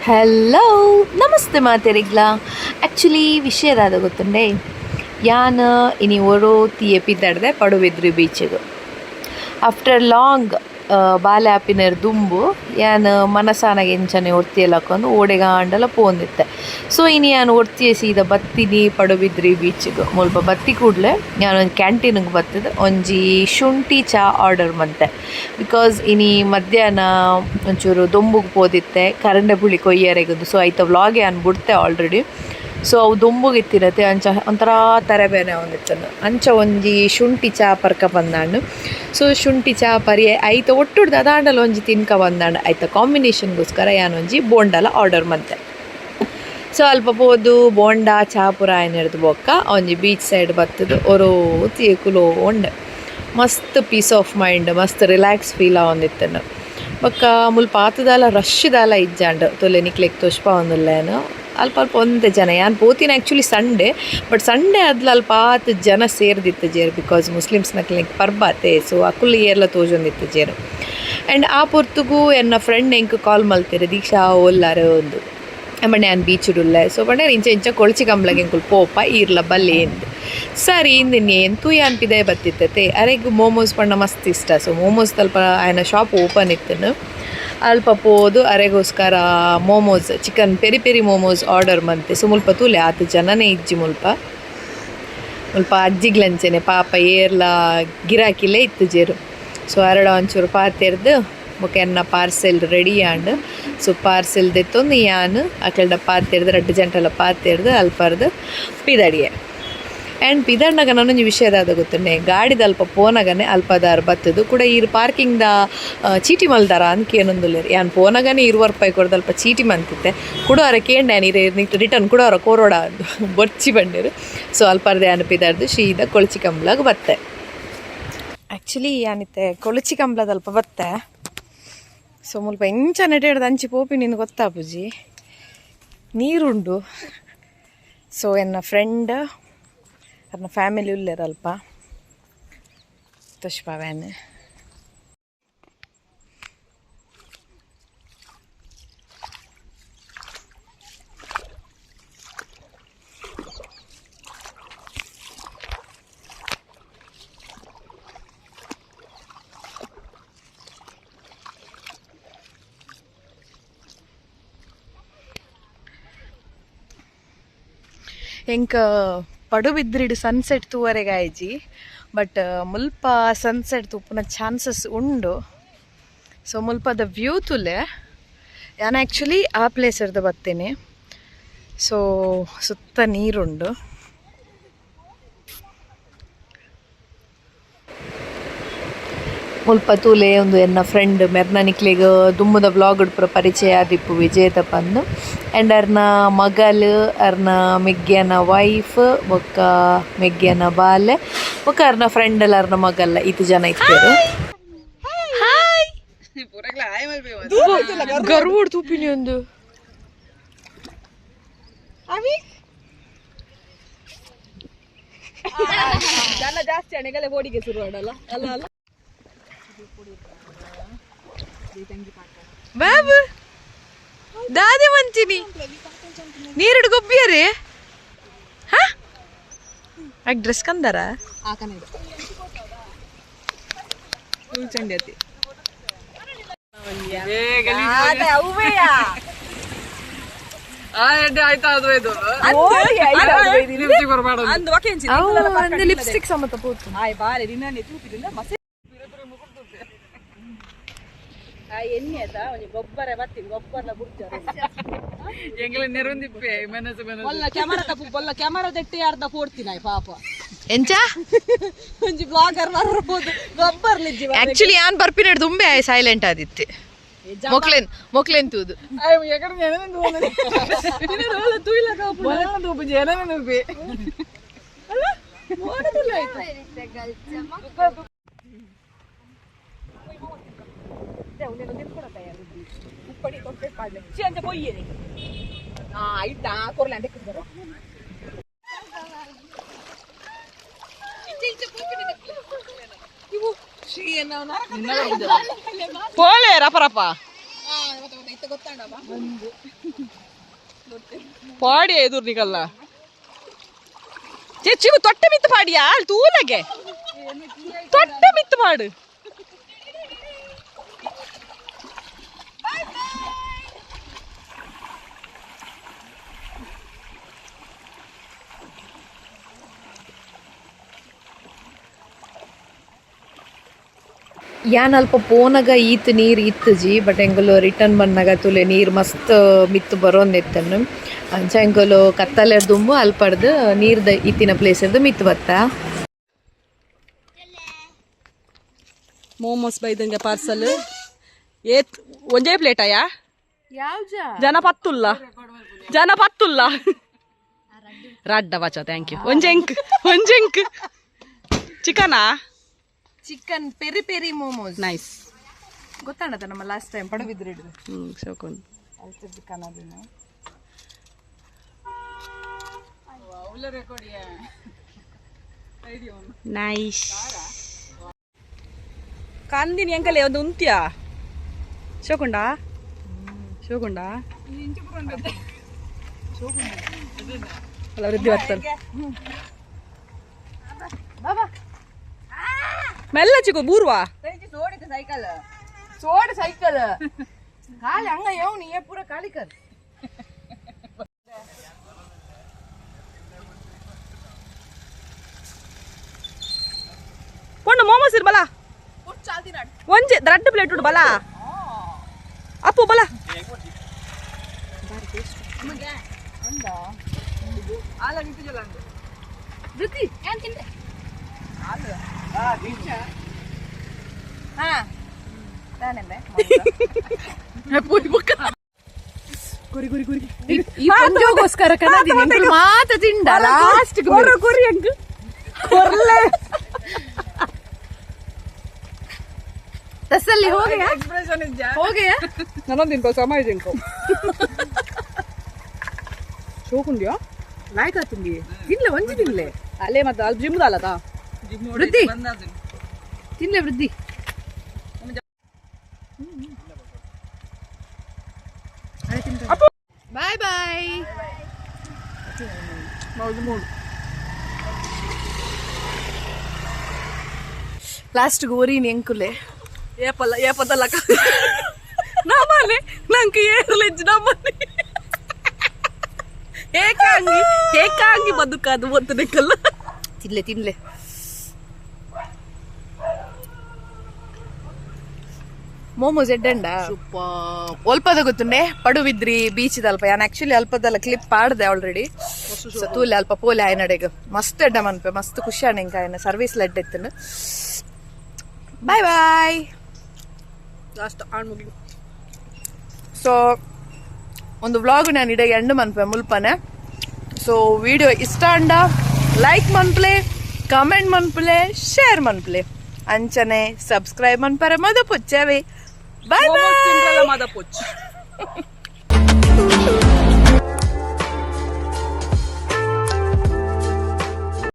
Hello ನಮಸ್ತೆ ಮಾತೆರಿಗ್ಲ. Actually ವಿಷಯದಾದ ಗೊತ್ತುಂಡೆ ಯಾನು ಇನಿ ಓರೋ ತೀಯೆ ಪಿದ್ದಾಡ್ದೆ ಪಡುಬಿದ್ರಿ ಬೀಚಿಗೆ ಆಫ್ಟರ್ ಲಾಂಗ್ ಬಾಲೆ ಆಪಿನರ್ ದುಂಬು ಯಾನು ಮನಸಾನಾಗ ಎಂಚನೆ ಒರ್ತಿಯಲ್ಲಕ್ಕೊಂದು ಓಡೆಗಾಂಡಲ ಪೋಂದಿತ್ತೆ. ಸೊ ಇನಿ ನಾನು ಒರ್ತಿಯ ಸೀದ ಬತ್ತಿನಿ ಪಡುಬಿದ್ರಿ ಬೀಚಿಗೆ ಮುಲ್ಪ ಬತ್ತಿ ಕೂಡಲೇ ನಾನೊಂದು ಕ್ಯಾಂಟೀನಿಗೆ ಬತ್ತಿದ್ದು ಒಂಜಿ ಶುಂಠಿ ಚಾ ಆರ್ಡರ್ ಮಂತೆ. ಬಿಕಾಸ್ ಇನಿ ಮಧ್ಯಾಹ್ನ ಒಂಚೂರು ದೊಂಬುಗೆ ಪೋದಿತ್ತೆ ಕರಂಡೆ ಪುಳಿ ಕೊಯ್ಯರೆಗದು. ಸೊ ಆಯ್ತು ವ್ಲಾಗೆ ನಾನು ಬಿಡ್ತೆ ಆಲ್ರೆಡಿ. ಸೊ ಅವು ದೊಂಬುಗೆ ಇತ್ತಿರತ್ತೆ ಅಂಚ ಒಂಥರ ತರಬೇನೆ ಒಂದಿತ್ತನು ಅಂಚ ಒಂಜಿ ಶುಂಠಿ ಚಾ ಪರ್ಕ ಬಂದಾಂಡು. ಸೊ ಶುಂಠಿ ಚಾ ಪರಿ ಐತ ಒಟ್ಟುಡ್ದು ಅದಾಂಡಲ ಒಂಜಿ ತಿನ್ಕ ಬಂದಾಂಡು ಐತ ಕಾಂಬಿನೇಷನ್ಗೋಸ್ಕರ ಯಾನೊಂಜಿ ಬೋಂಡಲ ಆರ್ಡರ್ ಮಂತೆ. ಸೊ ಅಲ್ಪ ಪೋದು ಬೋಂಡ ಚಾ ಪುರ ಏನಿಡ್ದು ಬೊಕ್ಕ ಒಂಜಿ ಬೀಚ್ ಸೈಡ್ ಬತ್ತದು ಒರೋ ತೀಕುಲೋ ಉಂಡೆ ಮಸ್ತ್ ಪೀಸ್ ಆಫ್ ಮೈಂಡ್ ಮಸ್ತ್ ರಿಲ್ಯಾಕ್ಸ್ ಫೀಲ್ ಆವೊಂದಿತ್ತನು. ಬೊಕ್ಕ ಮುಲ್ಪ ಆತದಾಲ ರಶ್ದಾಲ ಇಜ್ಜಾಂಡು ತೊಲೆ ನಿಕ್ಲೆಗ್ ತೋಷ್ಪ ಒಂದುಲ್ಲೇನು ಅಲ್ಪ ಅಲ್ಪ ಒಂದೇ ಜನ ಯಾನು ಪೋತಿನ ಆ್ಯಕ್ಚುಲಿ ಸಂಡೇ. ಬಟ್ ಸಂಡೇ ಆದ್ಲ ಅಲ್ಪ ಆತು ಜನ ಸೇರ್ದಿತ್ತು ಜೇರು ಬಿಕಾಸ್ ಮುಸ್ಲಿಮ್ಸ್ನ ಕ್ಲಿನಿಕ್ ಪರ್ಬಾತೆ. ಸೊ ಅಕುಲ್ ಏರ್ಲ ತೋಜೊಂದಿತ್ತು ಜೇರು. ಆ್ಯಂಡ್ ಆ ಪೊರ್ತುಗು ಎನ್ನ ಫ್ರೆಂಡ್ ಎಂಕ್ ಕಾಲ್ ಮಲ್ತಿರು ದೀಕ್ಷಾ ಓಲ್ಲಾರು ಒಂದು ಬಣ್ಣೆ ನಾನು ಬೀಚಿಡುಲ್ಲೆ. ಸೊ ಬಣ್ಣೆ ಇಂಚ ಕೊಳಚಿ ಕಂಬ್ಲಾಗ ಎಂಕುಲ್ ಪೋಪ ಈರ್ಲ ಬಲ್ಲೆ ಎಂದು ಸರಿ ಇಂದಿನ ಎಂತೂ ಅನ್ಪಿದೆ ಬತ್ತಿತ್ತತೆ ಅರೆಗೂ ಮೋಮೋಸ್ ಪಣ್ಣ ಮಸ್ತ್ ಇಷ್ಟ. ಸೊ ಮೋಮೋಸ್ ಸ್ವಲ್ಪ ಆಯ್ನ ಶಾಪ್ ಓಪನ್ ಇತ್ತನು ಅಲ್ಪ ಪೋದು ಅರೆಗೋಸ್ಕರ momos chicken peri peri momos order ಮಂತೆ. ಸೊ ಮುಲ್ಪ ತೂಲೆ ಆತು ಜನನೇ ಇಜ್ಜಿ ಮುಲ್ಪ ಅಜ್ಜಿಗ್ಲಂಚನೆ ಪಾಪ ಏರ್ಲ ಗಿರಾಕಿಲೇ ಇತ್ತು ಜೇರು. ಸೊ ಅರಡ ಒಂಚೂರು ಪಾತೆರ್ದು ಬೊಕ ಎನ್ನ ಪಾರ್ಸೆಲ್ ರೆಡಿ ಆಂಡ್. ಸೊ ಪಾರ್ಸೆಲ್ ದೆತ್ತೊಂದು ಯಾನು ಅಕ್ಲಡ ಪಾತೆರ್ದು 2 ಜಂಟಲ ಪಾತೆರ್ದು ಅಲ್ಪರ್ದು ಪಿದಡಿಯೆ. ಆ್ಯಂಡ್ ಪಿದಡ್ನಾಗ ನಾನೊಂದು ವಿಷಯದಾದ ಗೊತ್ತುಂಡೆ ಗಾಡಿದ ಅಲ್ಪ ಪೋನಾಗನೆ ಅಲ್ಪದಾರು ಬತ್ತದು ಕೂಡ ಈರು ಪಾರ್ಕಿಂಗ್ದ ಚೀಟಿ ಮಲ್ದಾರ ಅಂದ್ಕೆ ಏನೊಂದುಲ್ಲೇರು ಯಾನು ಪೋನಾಗನೇ 20 ರೂಪಾಯಿ ಕೊಡ್ದು ಅಲ್ಪ ಚೀಟಿ ಮಂತಿತ್ತೆ ಕೂಡ ಅವರ ಕೇಂಡೆ ನೀರು ರಿಟರ್ನ್ ಕೂಡ ಅವರ ಕೋರೋಡ ಅದು ಬೊರ್ಚಿ ಬಂಡಿರು. ಸೊ ಅಲ್ಪರ್ದೆ ಯಾನು ಪಿದಾಡ್ದು ಶೀದ ಕೊಳಚಿ ಕಂಬ್ಲಾಗ ಬತ್ತೆ. ಆ್ಯಕ್ಚುಲಿ ಯಾನಿತ್ತೆ ಕೊಳಚಿ ಕಂಬ್ಲದ ಅಲ್ಪ ಬತ್ತೆ. ಸೊ ಮುಲ್ಪ ಇಂಚ ನೆಟೆಡ್ದು ಅಂಚಿ ಪೋಪಿ ನಿಂದು ಗೊತ್ತಾ ಪೂಜಿ ನೀರುಂಡು. ಸೊ ಎನ್ನ ಫ್ರೆಂಡ್ ನನ್ನ ಫ್ಯಾಮಿಲಿ ಉಲ್ಲೇರಲ್ಪ ತುಷ್ಪವೇನೆ ಎಂಕ ಪಡುಬಿದ್ರಿಡು ಸನ್ಸೆಟ್ ತೂವರೆಗೆ ಆಯ್ಜಿ. ಬಟ್ ಮುಲ್ಪ ಸನ್ಸೆಟ್ ತೂಪುನ ಚಾನ್ಸಸ್ ಉಂಡು. ಸೊ ಮುಲ್ಪದ ವ್ಯೂ ತುಲೆ ನಾನು ಆ್ಯಕ್ಚುಲಿ ಆ ಪ್ಲೇಸ್ ಇರ್ದು ಬರ್ತೇನೆ. ಸೊ ಸುತ್ತ ನೀರುಂಡು. ಮುಲ್ಪ ತೂಲೆ ಒಂದು ಎನ್ನ ಫ್ರೆಂಡ್ ಮೆರ್ನ ನಿಕ್ಲೆಗ್ ದುಮ್ಮದ ವ್ಲಾಗ್ ಪೂರ ಪರಿಚಯ ಆದಿಪ್ಪು ವಿಜೇತ ಪಂದು. ಆ್ಯಂಡ್ ಅರ್ನ ಮಗಲು ಅರ್ನ ಮೆಗ್ಗ್ಯನ ವೈಫ್ ಬೊಕ್ಕ ಮೆಗ್ಗ್ಯನ ಬಾಲೆ ಬೊಕ್ಕ ಅರ್ನ ಫ್ರೆಂಡ್ ಎಲ್ಲ ಅರ್ನ ಮಗಲ್ಲ ಇದು ಜನ ಇತ್ತೇರು. ಗರ್ವಡ್ ತೂಪಿನಿ ಒಂದು ಜನ ಜಾಸ್ತಿ ಅಣೆಗಲೆ ಓಡಿಗೆ ಶುರು ಮಾಡಲ್ಲ ಅಲ್ಲ ಅಲ್ಲ ಬಾಬು ದಾದಿ ಮಂಚಿನಿ ನೀರುಡು ಗೊಬ್ಬಿಯರಿ ಆಗ ಡ್ರೆಸ್ ಕಂದಾರ ಚಂಡಿ ಲಿಪ್ಸ್ಟಿಕ್ ಸಮತ ಪೋತು ಎಣ್ಣೆ ಆಯ್ತಾ ಒಂದು ಗೊಬ್ಬರ ಬರ್ತೀನಿ ಗೊಬ್ಬರ ಬಿಡ್ತಾರೆ ಕ್ಯಾಮರಾ ತಪ್ಪು ಬಲ್ಲ ಕ್ಯಾಮರಾ ತೆಟ್ಟಿ ಅರ್ಧ ಪೋಡ್ತೀನಿ ಪಾಪ ಎಂಚ ಒಂಜಿ ಬ್ಲಾಗರ್ ಬರ್ಬೋದು ಗೊಬ್ಬರ ಆಕ್ಚುಲಿ ಯಾನ್ ಬರ್ಪಿನ ತುಂಬೆ ಸೈಲೆಂಟ್ ಆದಿತ್ತೆ ಮೊಕ್ಲೆನ್ ತೂದು ಉಪ್ಪಡಿ ಕೊಟ್ಟೆ ಪಾಡ್ಲೆ ಅಂತ ಕೊಯ್ಯೇನೆ ಆಯ್ತಾ ಕೊರ್ಲೆ ಅಂತ ಕುಡ್ದಾರ ಇವು ಶ್ರೀ పోలే రపరప ಪಾಡಿ ಎದುರು ನಿಗಲ್ಲ ಚಿಗು ತೊಟ್ಟೆ ಮಿತ್ತು ಪಾಡಿಯಾ ತೂಲಗೆ ತೊಟ್ಟೆ ಮಿತ್ತು ಪಾಡು ಯಾನ್ ಅಲ್ಪ ಪೋನಾಗ ಈತ್ ನೀರು ಇತ್ತುಜಿ ಬಟ್ ಎಂಗಲು ರಿಟರ್ನ್ ಬಂದಾಗ ತುಲೆ ನೀರು ಮಸ್ತ್ ಮಿತ್ತು ಬರೋಂದಿತ್ತನ್ನು ಅಂಚ ಎಂಗಲು ಕತ್ತಲೆ ದುಂಬು ಅಲ್ಪಡ್ದು ನೀರ್ದ ಇತ್ತಿನ ಪ್ಲೇಸ್ ಎಂದು ಮಿತ್ತು ಬತ್ತ ಮೋಮೋಸ್ ಬೈದಂಗೆ ಪಾರ್ಸಲ್ ಏತ್ ಒಂದೇ ಪ್ಲೇಟ್ ಅಯ್ಯ ಜನ ಪತ್ತುಲ್ಲ ರಡ್ಡ ಬಚ್ಚ ಥ್ಯಾಂಕ್ ಯು ಒಂಜೆಂಕ್ ಚಿಕನಾ chicken peri peri momos nice ಗೊತ್ತಾಣದ ನಮ್ಮ ಲಾಸ್ಟ್ ಟೈಮ್ ಪಡುಬಿದ್ರೆ ಶೋಕನ್ ನೈಸ್ ಕಂದಿನಿ ಎಂಕಲೆ ಒಂದು ಉಂತ್ಯಾ ಶೋಕುಂಡ ಅಲ್ಲ ವೃದ್ಧಿ ಬರ್ತಾನೆ ಮೆಲ್ಲ ಚಿಕ್ಕು ಬೂರ್ವಾ ಸೋಡ ಸೈಕಲ್ ಖಾಲಿ ಹಂಗ ಯವ್ನಿ ಏ ಪೂರ ಖಾಲಿ ಕರ್ ಪೊಣ್ಣು ಮೋಮೋಸ್ ಇರ್ ಬಲ ಒಂಜೆ ರಡ್ಡು ಪ್ಲೇಟ್ ಉಡು ಬಲ ಅಪ್ಪು ಬಲ ಗೋಸ್ಕರ ಮಾತ ತಿಂಡ ಲಾಸ್ಟ್ ತಸಲ್ಲಿ ಹೋಗಯ ನನ್ನೊಂದು ತಿನ್ಕೋ ಸಮಯ ತಿನ್ಕೋ ಶೋಕುಂಡ್ಯಾ ನಾಯ್ಕ ತಿಂಡಿ ತಿನ್ಲೆ ಒಂಜಿ ತಿನ್ಲೆ ಅಲ್ಲೇ ಮತ್ತೆ ಅಲ್ಲಿ ಜಿಮ್ದ ಅಲ್ಲತಾ ವೃದ್ಧಿ ತಿನ್ಲೆ ವೃದ್ಧಿ ಬಾಯ್ ಬಾಯ್ ಲಾಸ್ಟ್ ಗೋರಿನಿ ಎಂಕುಲೆ ಏಪದಲ್ಲ ನಮ್ಮನೆ ನಂಗೆ ಏರ್ಲೆಜ್ಜು ನಮ್ಮನೆ ಏಕಾಂಗಿ ಬದುಕದು ಒತ್ತದಕ್ಕಲ್ಲ ತಿನ್ಲೆ ಮೋಮೋಸ್ ಎಡ್ಡಂಡ ಒಲ್ಪದ ಗೊತ್ತುಂಡೆ ಪಡುವಿದ್ರಿ ಬೀಚ್ ಅಲ್ಪ ಯಾನ್ ಆಕ್ಚುಲಿ ಅಲ್ಪದಲ್ಲ ಕ್ಲಿಪ್ ಆಡ್ದೆ ಆಲ್ರೆಡಿ ತೂಲೆ ಅಲ್ಪ ಪೋಲೆ ಆಯ್ನಡೆಗ ಮಸ್ತ್ ಎಡ್ಡ ಮನ್ಪೆ ಮಸ್ತ್ ಖುಷಿ ಆಣೆಂಕ ಆಯ್ನ ಸರ್ವಿಸ್ ಲೆಡ್ ಎತ್ತನು ಬಾಯ್ ಬಾಯ್ ಲಾಸ್ಟ್ ಆಣ್ ಮುಗಿ ಸೊ ಒಂದು ವ್ಲಾಗ್ ನಾನು ಇಡಗೆ ಎಂಡ್ ಮನ್ಪೆ ಮುಲ್ಪನೆ ಸೊ ವಿಡಿಯೋ ಇಷ್ಟ ಅಂಡ ಲೈಕ್ ಮನ್ಪ್ಲೆ ಕಮೆಂಟ್ ಮನ್ಪ್ಲೆ ಶೇರ್ ಮನ್ಪ್ಲೆ ಅಂಚನೆ ಸಬ್ಸ್ಕ್ರೈಬ್ ಮನ್ಪರೆ ಮದ ಪುಚ್ಚವೆ ಬಾಯ್ ಬಾಯ್ ಮದ ಪುಚ್ಚ